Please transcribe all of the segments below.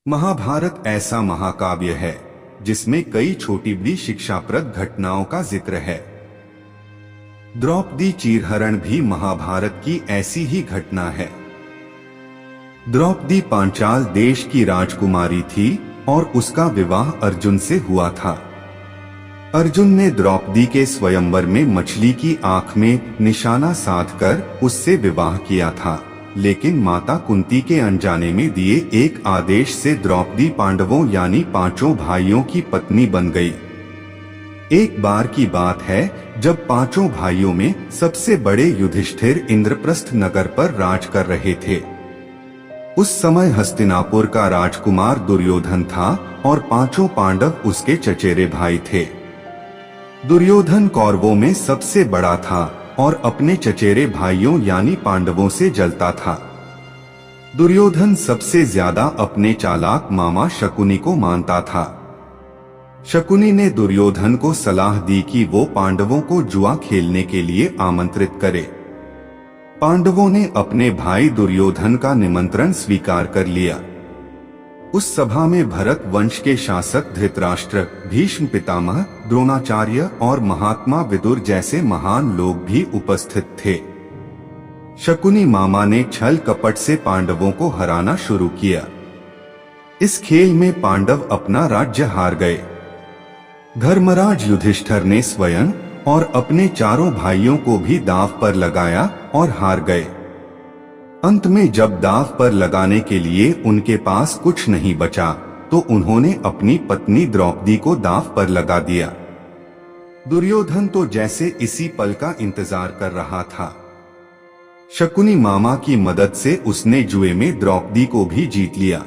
महाभारत ऐसा महाकाव्य है जिसमें कई छोटी बड़ी शिक्षाप्रद घटनाओं का जिक्र है। द्रौपदी चीरहरण भी महाभारत की ऐसी ही घटना है। द्रौपदी पांचाल देश की राजकुमारी थी और उसका विवाह अर्जुन से हुआ था। अर्जुन ने द्रौपदी के स्वयंवर में मछली की आंख में निशाना साधकर उससे विवाह किया था, लेकिन माता कुंती के अनजाने में दिए एक आदेश से द्रौपदी पांडवों यानी पांचों भाइयों की पत्नी बन गई। एक बार की बात है जब पांचों भाइयों में सबसे बड़े युधिष्ठिर इंद्रप्रस्थ नगर पर राज कर रहे थे। उस समय हस्तिनापुर का राजकुमार दुर्योधन था और पांचों पांडव उसके चचेरे भाई थे। दुर्योधन कौरवों में सबसे बड़ा था और अपने चचेरे भाइयों यानी पांडवों से जलता था। दुर्योधन सबसे ज्यादा अपने चालाक मामा शकुनी को मानता था। शकुनी ने दुर्योधन को सलाह दी कि वो पांडवों को जुआ खेलने के लिए आमंत्रित करे। पांडवों ने अपने भाई दुर्योधन का निमंत्रण स्वीकार कर लिया। उस सभा में भरत वंश के शासक धृतराष्ट्र, भीष्म पितामह, द्रोणाचार्य और महात्मा विदुर जैसे महान लोग भी उपस्थित थे। शकुनी मामा ने छल कपट से पांडवों को हराना शुरू किया। इस खेल में पांडव अपना राज्य हार गए। धर्मराज युधिष्ठिर ने स्वयं और अपने चारों भाइयों को भी दांव पर लगाया और हार गए। अंत में जब दांव पर लगाने के लिए उनके पास कुछ नहीं बचा तो उन्होंने अपनी पत्नी द्रौपदी को दांव पर लगा दिया। दुर्योधन तो जैसे इसी पल का इंतजार कर रहा था। शकुनी मामा की मदद से उसने जुए में द्रौपदी को भी जीत लिया।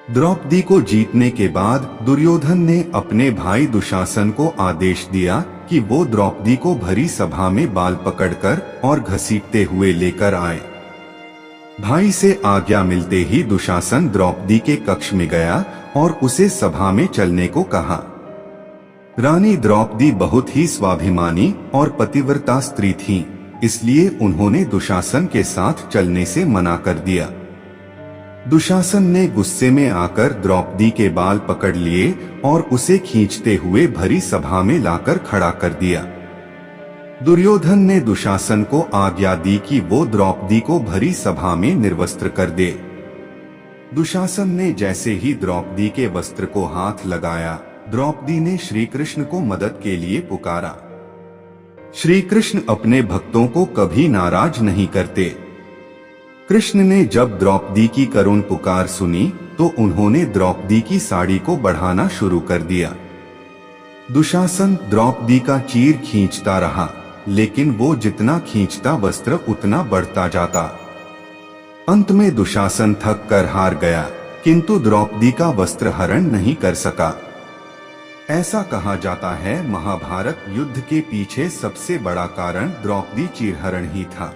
द्रौपदी को जीतने के बाद दुर्योधन ने अपने भाई दुशासन को आदेश दिया कि वो द्रौपदी को भरी सभा में बाल पकड़कर और घसीटते हुए लेकर आए। भाई से आज्ञा मिलते ही दुशासन द्रौपदी के कक्ष में गया और उसे सभा में चलने को कहा। रानी द्रौपदी बहुत ही स्वाभिमानी और पतिव्रता स्त्री थी, इसलिए उन्होंने दुशासन के साथ चलने से मना कर दिया। दुशासन ने गुस्से में आकर द्रौपदी के बाल पकड़ लिए और उसे खींचते हुए भरी सभा में लाकर खड़ा कर दिया। दुर्योधन ने दुशासन को आज्ञा दी कि वो द्रौपदी को भरी सभा में निर्वस्त्र कर दे। दुशासन ने जैसे ही द्रौपदी के वस्त्र को हाथ लगाया, द्रौपदी ने श्री कृष्ण को मदद के लिए पुकारा। श्री कृष्ण अपने भक्तों को कभी नाराज नहीं करते। कृष्ण ने जब द्रौपदी की करुण पुकार सुनी तो उन्होंने द्रौपदी की साड़ी को बढ़ाना शुरू कर दिया। दुशासन द्रौपदी का चीर खींचता रहा, लेकिन वो जितना खींचता वस्त्र उतना बढ़ता जाता। अंत में दुशासन थक कर हार गया, किंतु द्रौपदी का वस्त्र हरण नहीं कर सका। ऐसा कहा जाता है महाभारत युद्ध के पीछे सबसे बड़ा कारण द्रौपदी चीरहरण ही था।